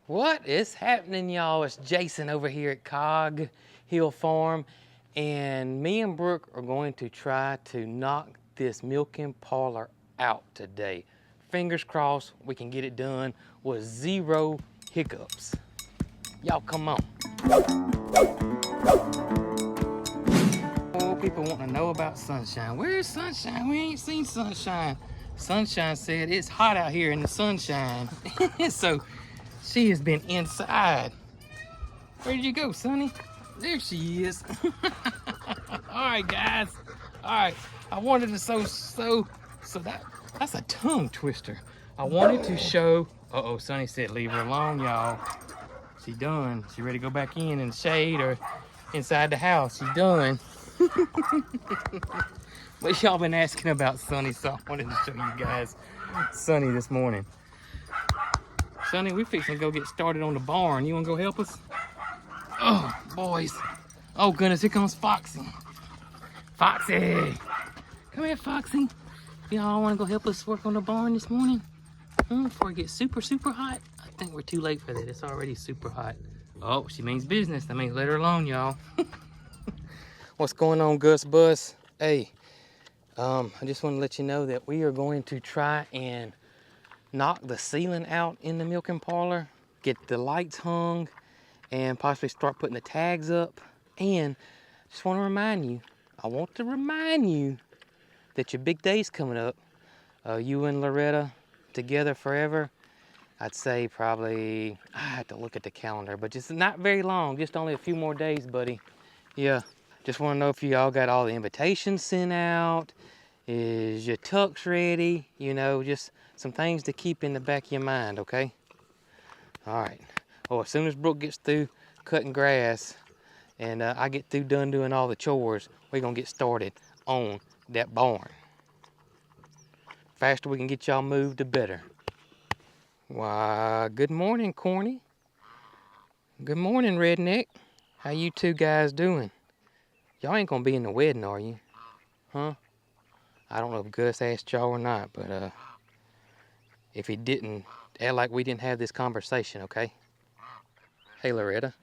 What is happening, y'all? It's Jason over here at Cog Hill Farm, and me and Brooke are going to try to knock this milking parlor out today. Fingers crossed we can get it done with zero hiccups. Y'all come on. Oh, people want to know about Sunshine. Where's Sunshine? We ain't seen Sunshine. Sunshine said it's hot out here in the sunshine. So she has been inside. Where did you go, Sonny? There she is. All right, guys. All right, I wanted to that's a tongue twister. I wanted to show. Uh-oh, Sonny said leave her alone, y'all. She done. She ready to go back in the shade or inside the house. She done. But y'all been asking about Sonny, so I wanted to show you guys Sonny this morning. Sonny, we fixing to go get started on the barn. You wanna go help us? Oh, boys. Oh goodness, here comes Foxy. Foxy! Come here, Foxy. Y'all wanna go help us work on the barn this morning? Before it gets super, super hot? I think we're too late for that. It's already super hot. Oh, she means business. That means let her alone, y'all. What's going on, Gus Bus? Hey, I just want to let you know that we are going to try and knock the ceiling out in the milking parlor, get the lights hung, and possibly start putting the tags up. And just want to remind you, that your big day's coming up. You and Loretta together forever. I'd say probably, I have to look at the calendar, but just not very long, just only a few more days, buddy. Yeah, just want to know if you all got all the invitations sent out. Is your tux ready? You know, just some things to keep in the back of your mind, okay? All right. Oh, as soon as Brooke gets through cutting grass and I get through done doing all the chores, we're gonna get started on that barn. Faster we can get y'all moved, the better. Why, good morning, Corny. Good morning, Redneck. How you two guys doing? Y'all ain't gonna be in the wedding, are you? Huh? I don't know if Gus asked y'all or not, but if he didn't, act like we didn't have this conversation, okay? Hey, Loretta.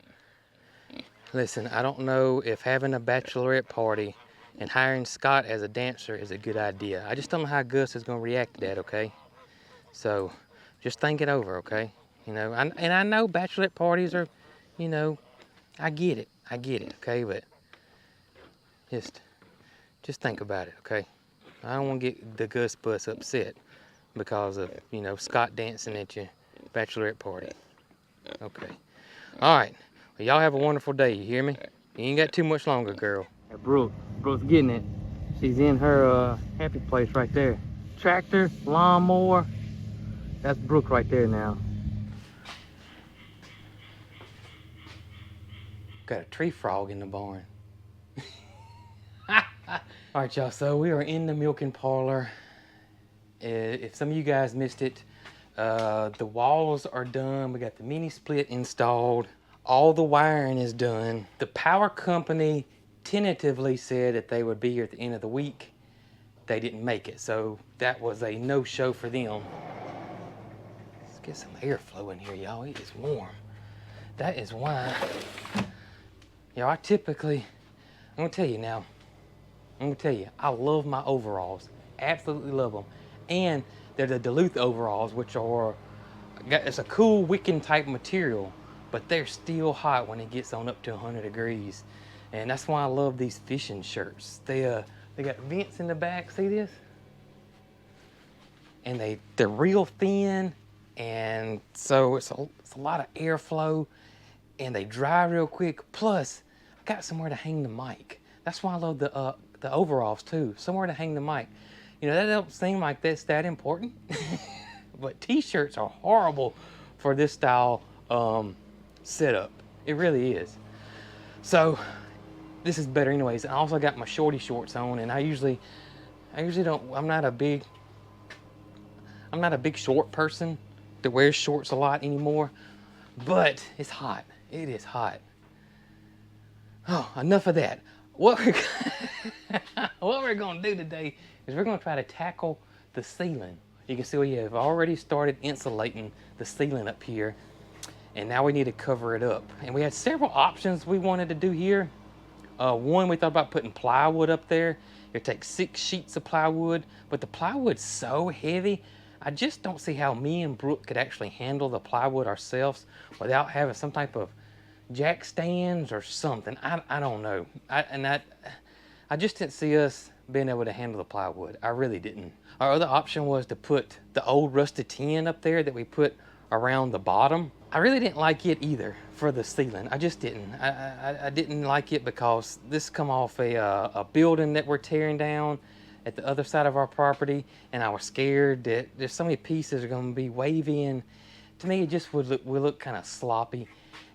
Listen, I don't know if having a bachelorette party and hiring Scott as a dancer is a good idea. I just don't know how Gus is gonna react to that, okay? So, just think it over, okay? You know, and I know bachelorette parties are, you know, I get it, okay? But just think about it, okay? I don't want to get the Gus Bus upset because of, you know, Scott dancing at your bachelorette party. Okay. All right. Well, y'all have a wonderful day, you hear me? You ain't got too much longer, girl. Brooke's getting it. She's in her happy place right there. Tractor, lawnmower. That's Brooke right there now. Got a tree frog in the barn. All right, y'all, so we are in the milking parlor. If some of you guys missed it, the walls are done. We got the mini split installed. All the wiring is done. The power company tentatively said that they would be here at the end of the week. They didn't make it, so that was a no-show for them. Let's get some airflow in here, y'all. It is warm. That is why, y'all, I'm gonna tell you now, I love my overalls. Absolutely love them. And they're the Duluth overalls, which are, it's a cool wicking type material, but they're still hot when it gets on up to 100 degrees. And that's why I love these fishing shirts. They got vents in the back, see this? And they're real thin, and so it's a lot of airflow, and they dry real quick. Plus, I got somewhere to hang the mic. That's why I love the overalls too, somewhere to hang the mic. You know, that don't seem like that's that important, but t-shirts are horrible for this style setup. It really is. So this is better anyways. I also got my shorty shorts on, and I usually don't, I'm not a big short person that wears shorts a lot anymore, but it's hot. It is hot. Oh, enough of that. What we're gonna do today is we're gonna try to tackle the ceiling. You can see we have already started insulating the ceiling up here, and now we need to cover it up. And we had several options we wanted to do here. One, we thought about putting plywood up there. It takes 6 sheets of plywood, but the plywood's so heavy, I just don't see how me and Brooke could actually handle the plywood ourselves without having some type of jack stands or something. I don't know. I just didn't see us being able to handle the plywood. I really didn't. Our other option was to put the old rusted tin up there that we put around the bottom. I really didn't like it either for the ceiling. I just didn't. I didn't like it because this come off a building that we're tearing down at the other side of our property, and I was scared that there's so many pieces are going to be wavy, and to me it just would look kind of sloppy.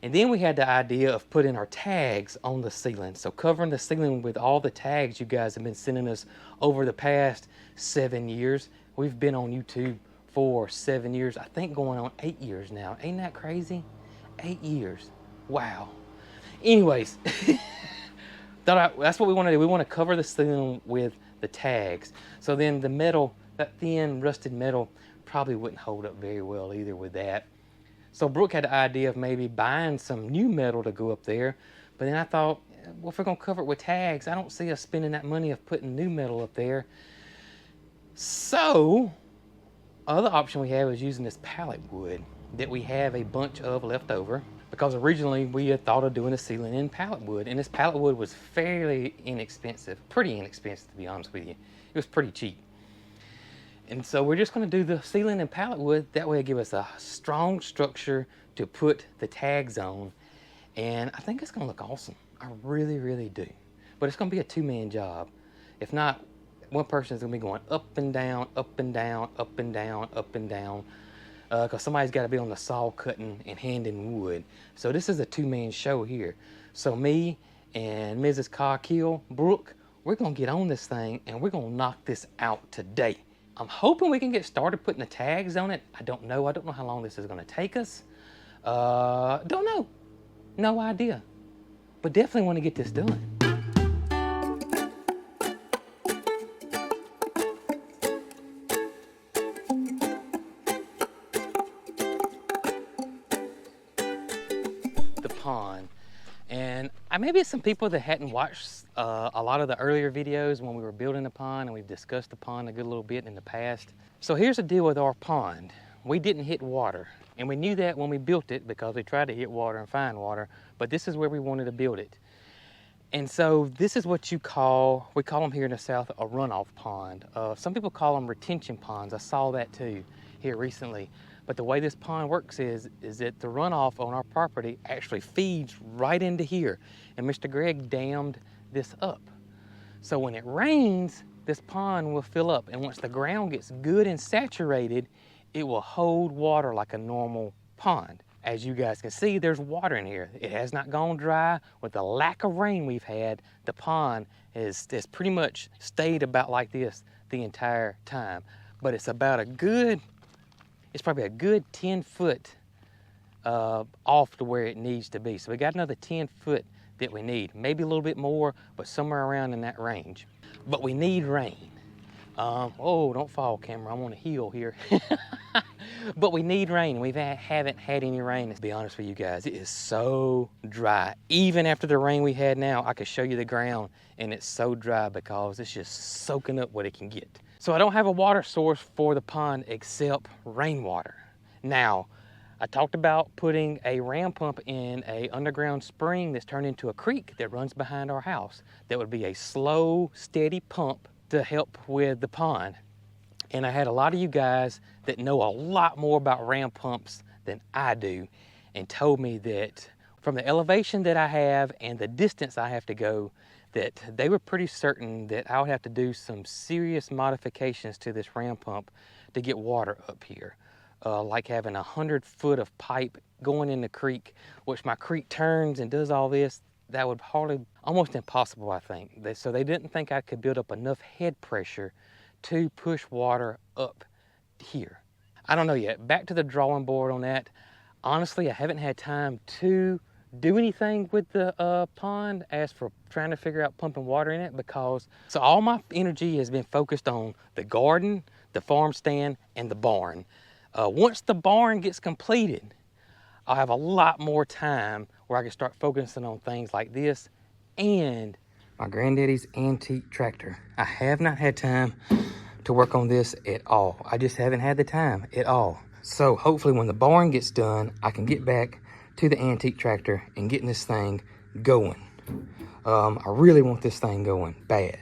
And then we had the idea of putting our tags on the ceiling. So covering the ceiling with all the tags you guys have been sending us over the past 7 years. We've been on YouTube for 7 years, I think going on 8 years now. Ain't that crazy? 8 years. Wow. Anyways, that's what we want to do. We want to cover the ceiling with the tags. So then the metal, that thin rusted metal, probably wouldn't hold up very well either with that. So Brooke had the idea of maybe buying some new metal to go up there. But then I thought, well, if we're going to cover it with tags, I don't see us spending that money of putting new metal up there. So, other option we have is using this pallet wood that we have a bunch of left over. Because originally we had thought of doing the ceiling in pallet wood. And this pallet wood was fairly inexpensive. Pretty inexpensive, to be honest with you. It was pretty cheap. And so we're just going to do the ceiling in pallet wood. That way it gives us a strong structure to put the tags on. And I think it's going to look awesome. I really, really do. But it's going to be a 2-man job. If not, one person is going to be going up and down, up and down, up and down, up and down. Because somebody's got to be on the saw cutting and handing wood. So this is a 2-man show here. So me and Mrs. Cog Hill, Brooke, we're going to get on this thing and we're going to knock this out today. I'm hoping we can get started putting the tags on it. I don't know. I don't know how long this is going to take us. Don't know. No idea. But definitely want to get this done. The pond. And maybe some people that hadn't watched a lot of the earlier videos when we were building the pond, and we've discussed the pond a good little bit in the past. So here's the deal with our pond. We didn't hit water, and we knew that when we built it because we tried to hit water and find water, but this is where we wanted to build it. And so this is what we call them here in the South, a runoff pond. Some people call them retention ponds. I saw that too here recently. But the way this pond works is that the runoff on our property actually feeds right into here. And Mr. Greg dammed this up. So when it rains, this pond will fill up. And once the ground gets good and saturated, it will hold water like a normal pond. As you guys can see, there's water in here. It has not gone dry. With the lack of rain we've had, the pond has pretty much stayed about like this the entire time. But it's about it's probably a good 10 foot off to where it needs to be. So we got another 10 foot that we need. Maybe a little bit more, but somewhere around in that range. But we need rain. Oh, don't fall, camera. I'm on a hill here. But we need rain. We haven't had any rain, to be honest with you guys. It is so dry. Even after the rain we had now, I could show you the ground, and it's so dry because it's just soaking up what it can get. So I don't have a water source for the pond except rainwater. Now, I talked about putting a ram pump in a underground spring that's turned into a creek that runs behind our house. That would be a slow, steady pump to help with the pond. And I had a lot of you guys that know a lot more about ram pumps than I do, and told me that from the elevation that I have and the distance I have to go, that they were pretty certain that I would have to do some serious modifications to this ram pump to get water up here. Like having 100 foot of pipe going in the creek, which my creek turns and does all this. That would almost impossible, I think. So they didn't think I could build up enough head pressure to push water up here. I don't know yet. Back to the drawing board on that. Honestly, I haven't had time to do anything with the pond as for trying to figure out pumping water in it, because so all my energy has been focused on the garden, the farm stand, and the barn. Once the barn gets completed, I'll have a lot more time where I can start focusing on things like this and my granddaddy's antique tractor. I have not had time to work on this at all. I just haven't had the time at all. So hopefully when the barn gets done, I can get back to the antique tractor and getting this thing going. I really want this thing going bad.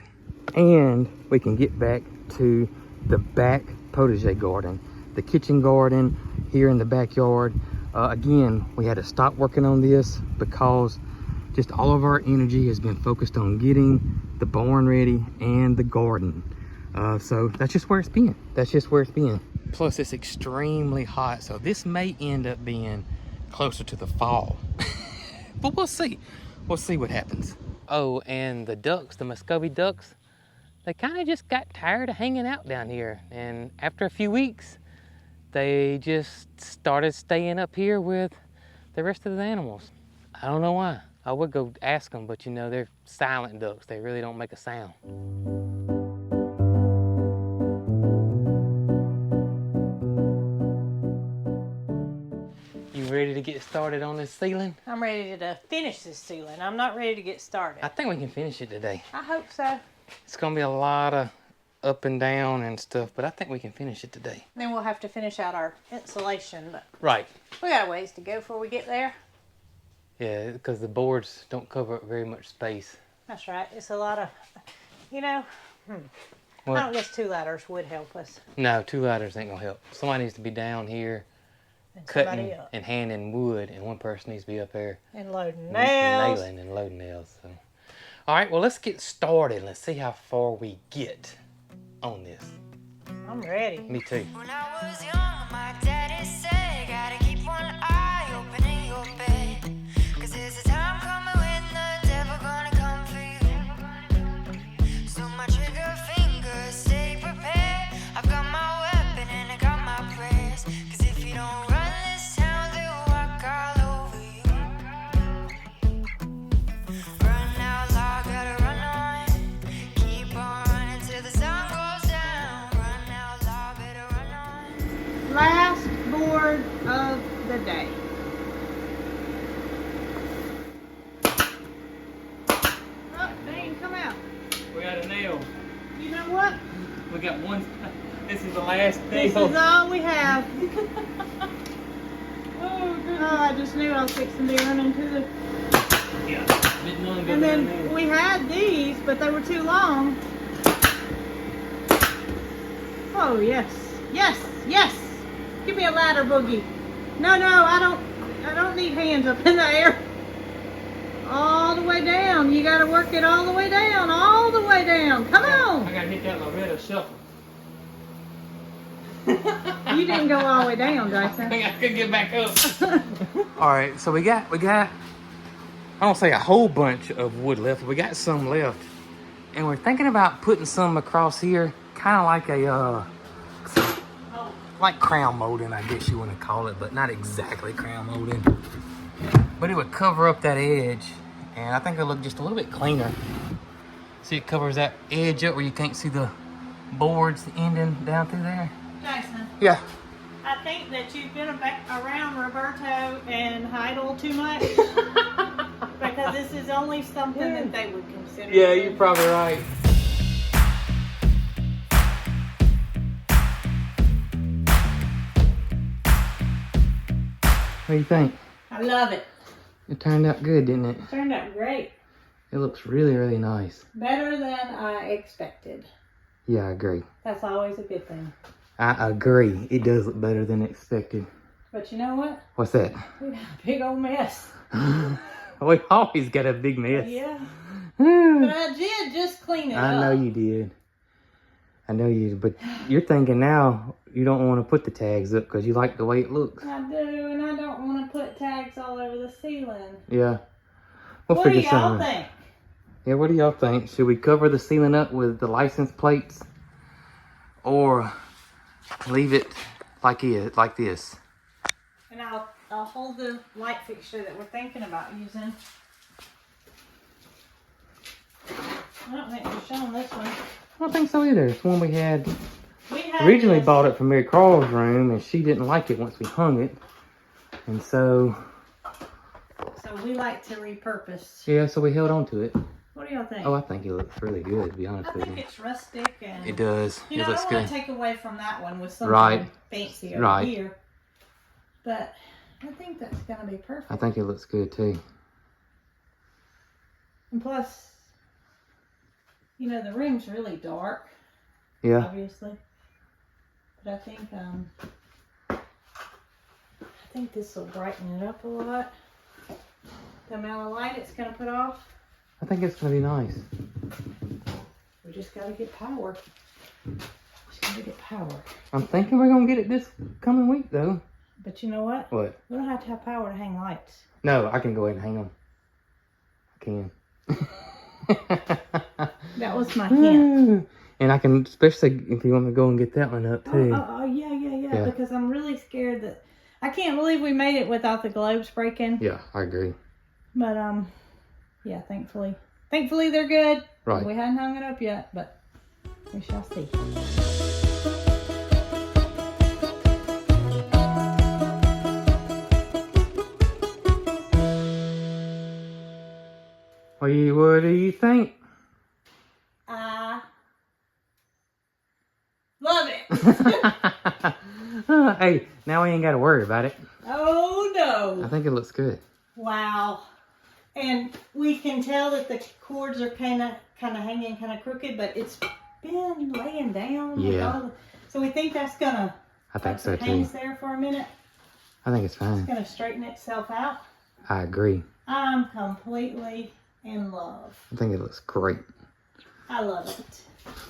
And we can get back to the back potager garden, the kitchen garden here in the backyard. Again, we had to stop working on this because just all of our energy has been focused on getting the barn ready and the garden. So that's just where it's been. That's just where it's been. Plus it's extremely hot, so this may end up being closer to the fall. But we'll see. We'll see what happens. Oh, and the ducks, the Muscovy ducks, they kind of just got tired of hanging out down here. And after a few weeks, they just started staying up here with the rest of the animals. I don't know why. I would go ask them, but you know, they're silent ducks. They really don't make a sound. You ready to get started on this ceiling? I'm ready to finish this ceiling. I'm not ready to get started. I think we can finish it today. I hope so. It's gonna be a lot of up and down and stuff, but I think we can finish it today. Then we'll have to finish out our insulation, but Right. we got a ways to go before we get there. Yeah, because the boards don't cover up very much space. That's right. It's a lot of, you know, What? I don't guess 2 ladders would help us. No, 2 ladders ain't gonna help. Somebody needs to be down here And cutting somebody up. and handing wood, and one person needs to be up there And loading nails. nailing and loading nails. So. All right, well, let's get started. Let's see how far we get on this. I'm ready. Me too. When I was young, my daddy said, gotta keep one eye open in your bed. 'Cause there's a time coming when the devil gonna come for you. So my trigger finger, stay prepared. I've got my weapon and I got my prayers. 'Cause if you don't run this town, they'll walk all over you. Run out loud, gotta run on. Keep on running till the sun goes down. Run out loud, better run on. Last board of the day. Oh, dang, come out. We got a nail. You know what? We got one. This is the last This nail. is all we have. Oh, I just knew I was fixing to run into the... Yeah. Didn't none go And down then there. we had these, but they were too long. Oh, yes. Yes, yes. Give me a ladder, Boogie. No, I don't need hands up in the air. All the way down. You gotta work it all the way down. All the way down. Come I on. gotta hit that Loretta shuffle. You didn't go all the way down, Dyson. I could get back up. All right, so we got, I don't say a whole bunch of wood left, but we got some left. And we're thinking about putting some across here, kind of like a, like crown molding, I guess you want to call it, but not exactly crown molding. But it would cover up that edge, and I think it'll look just a little bit cleaner. See, it covers that edge up where you can't see the boards ending down through there. Dyson, Yeah. I think that you've been around Roberto and Heidel too much. Because this is only something that they would consider. Yeah, you're probably right. What do you think? I love it. It turned out good, didn't it? Turned out great. It looks really, really nice. Better than I expected. Yeah, I agree. That's always a good thing. I agree. It does look better than expected. But you know what? What's that? We got a big old mess. We always got a big mess. Yeah. But I did just clean it up. I know you did. I know you did. But you're thinking now you don't want to put the tags up because you like the way it looks. I do, and I don't want to put tags all over the ceiling. Yeah. We'll What do figure y'all something out. think? Yeah, what do y'all think? Should we cover the ceiling up with the license plates or leave it like this? And I'll hold the light fixture that we're thinking about using. I don't think we've shown this one. I don't think so either. It's one we had We had originally this. bought it from MaryCarl's room, and she didn't like it once we hung it. And so we like to repurpose. yeah, so we held on to it. What do y'all think? Oh, I think it looks really good, to be honest I with think you. it's rustic and It does. you know, It looks I don't want good. to take away from that one with something Right. fancy over Right. here. But I think that's gonna be perfect. I think it looks good too. And plus, you know, the room's really dark, Yeah. obviously. But I think this will brighten it up a lot. The amount of light it's gonna put off. I think it's gonna be nice. We just gotta get power. Just gotta get power. I'm thinking we're gonna get it this coming week though. But you know what? What? We don't have to have power to hang lights. No, I can go ahead and hang them. I can. That was my hint. And I can, especially if you want me to go and get that one up too. Oh, yeah. Yeah. Because I'm really scared that I can't believe we made it without the globes breaking. Yeah, I agree. But yeah, thankfully they're good. Right. We hadn't hung it up yet, but we shall see. What do you think? I love it. Hey, now we ain't got to worry about it. Oh no. I think it looks good. Wow. And we can tell that the cords are kind of hanging kind of crooked, but it's been laying down. Yeah. So we think that's gonna. I think so too. Hangs there for a minute. I think it's fine. It's gonna straighten itself out. I agree. I'm completely in love. I think it looks great. I love it.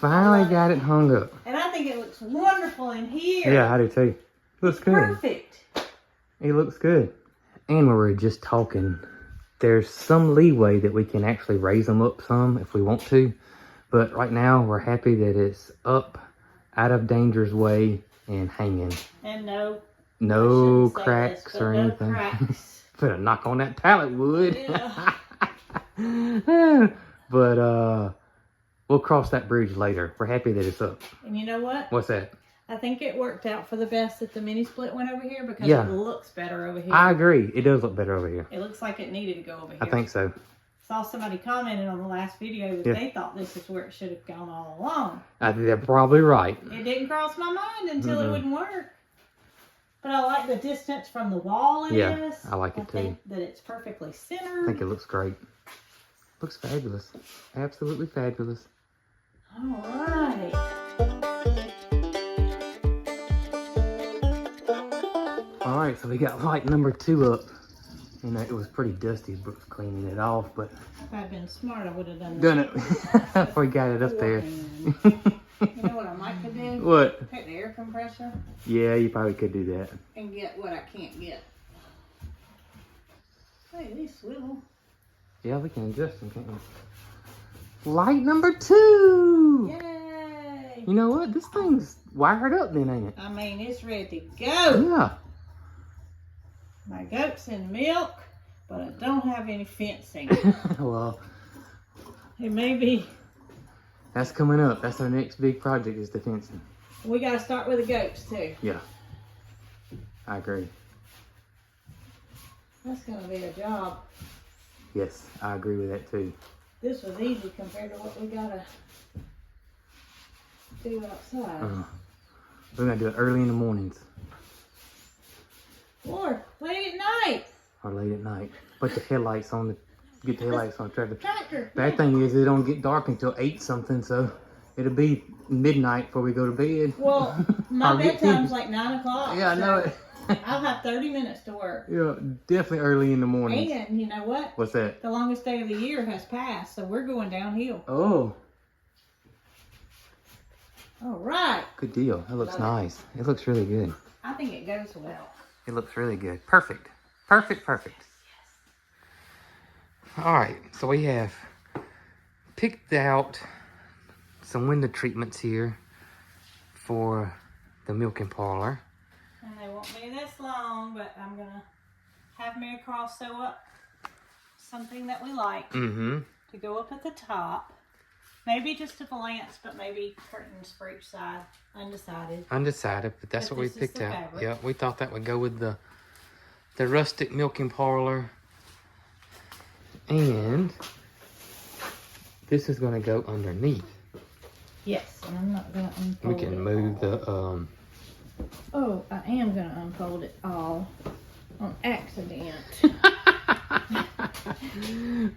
Finally got it hung up. And I think it looks wonderful in here. Yeah, I do too. Looks good. Perfect. It looks good. And we were just talking, there's some leeway that we can actually raise them up some if we want to. But right now, we're happy that it's up, out of danger's way, and hanging. And no Cracks or no anything. cracks. Put a knock on that pallet wood. Yeah. But we'll cross that bridge later. We're happy that it's up. And you know what? What's that? I think it worked out for the best that the mini split went over here because Yeah. it looks better over here. I agree. It does look better over here. It looks like it needed to go over here. I think so. Saw somebody commented on the last video that Yeah. they thought this is where it should have gone all along. I think they're probably right. It didn't cross my mind until it wouldn't work. But I like the distance from the wall it Yeah, is. I like it too. think that it's perfectly centered. I think it looks great. Looks fabulous. Absolutely fabulous. All right. All right, so we got light number 2 up. You know, it was pretty dusty, Brooke's cleaning it off, but If I'd been smart, I would have done done it before we got it up there. You know what I might could do? What? Take the air compressor Yeah, you probably could do that. and get what I can't get. Hey, these swivel. Yeah, we can adjust them, can't we? Light number 2! Yay! You know what? This thing's wired up then, ain't it? I mean, it's ready to go. Yeah. My goat's in milk, but I don't have any fencing. Well, It may be, that's coming up. That's our next big project is the fencing. we got to start with the goats too. Yeah. I agree. That's going to be a job. Yes, I agree with that too. This was easy compared to what we got to do outside. We're going to do it early in the mornings Or late at night. or late at night. Put the headlights on, get the headlights on the tractor. Tractor. Bad thing is it don't get dark until 8 something, so it'll be midnight before we go to bed. Well, my I'll get bedtime's you. like 9 o'clock. Yeah, I know it. I'll have 30 minutes to work. Yeah, definitely early in the morning. And you know what? What's that? The longest day of the year has passed, so we're going downhill. Oh, All right. good deal. That looks nice. It looks really good. I think it goes well. It looks really good. Perfect. Perfect, perfect. All right, so we have picked out some window treatments here for the milking parlor. And they won't be this long, but I'm going to have MaryCarl sew up something that we like Mm-hmm. to go up at the top. Maybe just a valance, but maybe curtains for each side. Undecided. Undecided, but that's But what we this is picked the out. fabric. Yeah, we thought that would go with the the rustic milking parlor. And this is gonna go underneath. Yes, and I'm not gonna unfold We can move the, Oh, I am gonna unfold it all on accident.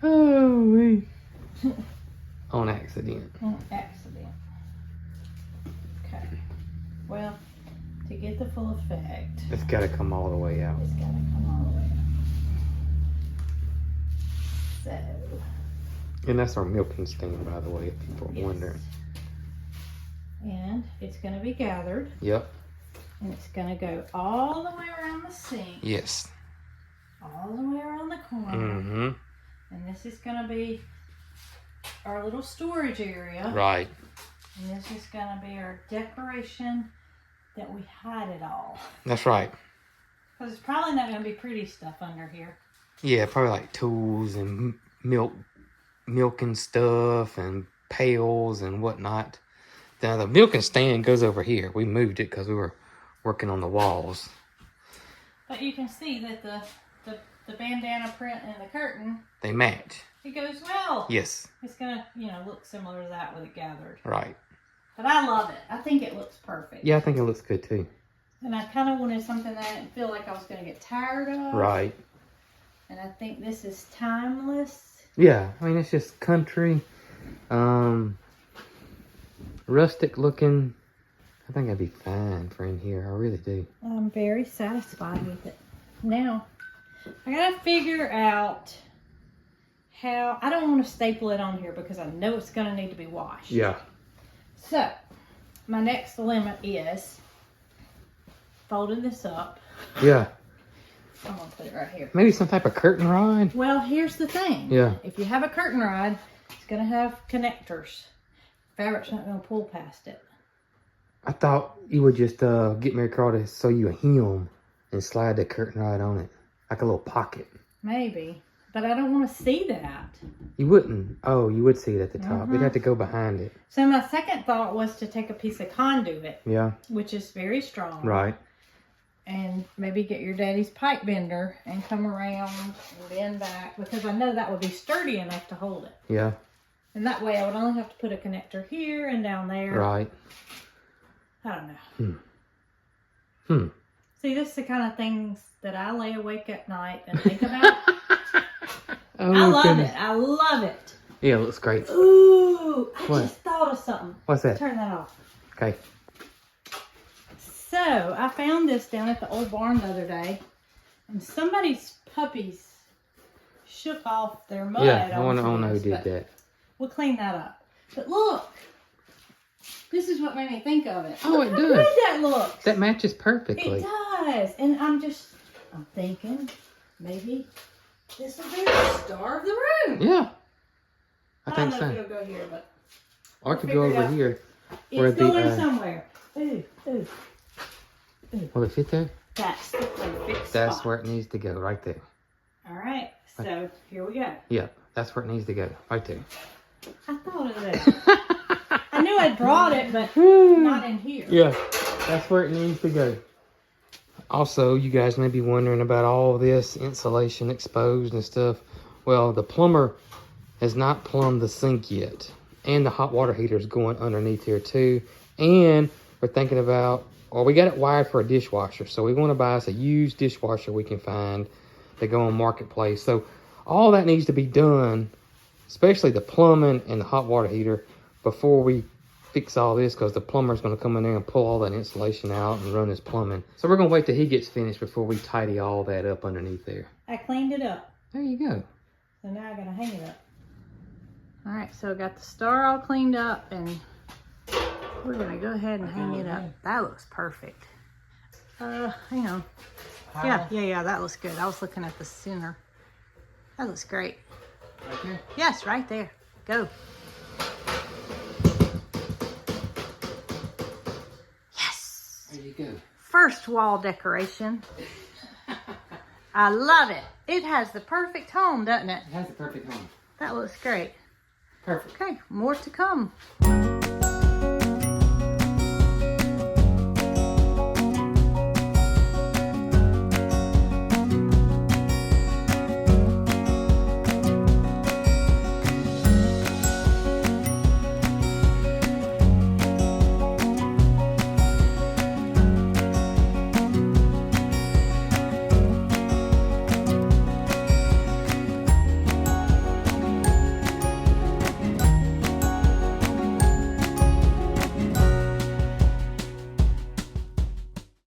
oh, on accident. On accident. Okay. Well, to get the full effect, It's gotta come all the way out. it's gotta come all the way out. So, And that's our milking stand, by the way, if people are yes. wondering. And it's gonna be gathered, Yep. and it's gonna go all the way around the sink, Yes. all the way around the corner. Mm-hmm. And this is gonna be our little storage area. Right. And this is gonna be our decoration that we hide it all. That's right. Because it's probably not gonna be pretty stuff under here. Yeah, probably like tools and milking stuff and pails and whatnot. Now the milking stand goes over here. We moved it because we were working on the walls. But you can see that the bandana print and the curtain, They match. it goes well. Yes. It's gonna, look similar to that with it gathered. Right. But I love it. I think it looks perfect. Yeah, I think it looks good too. And I kind of wanted something that I didn't feel like I was gonna get tired of. Right. And I think this is timeless. Yeah, I mean it's just country, rustic looking. I think that'd be fine for in here. I really do. I'm very satisfied with it. Now, I gotta figure out how. I don't want to staple it on here because I know it's gonna need to be washed. Yeah. So, my next limit is folding this up. Yeah. I'm gonna put it right here. Maybe some type of curtain rod. Well, here's the thing. Yeah. If you have a curtain rod, it's gonna have connectors. Fabric's not gonna pull past it. I thought you would just get MaryCarl to sew you a hem and slide the curtain rod on it. Like a little pocket. Maybe. But I don't want to see that. You wouldn't. Oh, you would see it at the top. You'd have to go behind it. So my second thought was to take a piece of conduit, Yeah. which is very strong. Right. And maybe get your daddy's pipe bender and come around and bend back. Because I know that would be sturdy enough to hold it. Yeah. And that way I would only have to put a connector here and down there. Right. I don't know. See, this is the kind of things that I lay awake at night and think about. Oh, I love goodness. it. I love it. Yeah, it looks great. Ooh, I What? just thought of something. What's that? Turn that off. Okay. So, I found this down at the old barn the other day. And somebody's puppies shook off their mud. Yeah, I on don't know who this, did but that. We'll clean that up. But look. This is what made me think of it. Oh, Look it how does. good that looks. That matches perfectly. It does. And I'm thinking maybe this will be the star of the room. Yeah. I I think don't know if so. it'll go here, but Or it could figure go it over out. here. Where it's the, going somewhere. Ooh. Will it fit there? That's the perfect That's spot. where it needs to go, right there. All right. So here we go. Yeah, that's where it needs to go, right there. I thought of that. I knew I brought it, but not in here. Yeah, that's where it needs to go. Also, you guys may be wondering about all this insulation exposed and stuff. Well, the plumber has not plumbed the sink yet. And the hot water heater is going underneath here too. And we're thinking about, well, we got it wired for a dishwasher. So we want to buy us a used dishwasher we can find that go on Marketplace. So all that needs to be done, especially the plumbing and the hot water heater, before we fix all this, because the plumber's going to come in there and pull all that insulation out and run his plumbing. So we're going to wait till he gets finished before we tidy all that up underneath there. I cleaned it up. There you go. So now I gotta hang it up. All right, so I got the star all cleaned up and we're gonna go ahead and hang it up. That looks perfect. Hang on. Yeah, that looks good. I was looking at the center. That looks great. Right there? Yes, right there. Go. Yes! There you go. First wall decoration. I love it. It has the perfect home, doesn't it? It has a perfect home. That looks great. Perfect. Okay, more to come.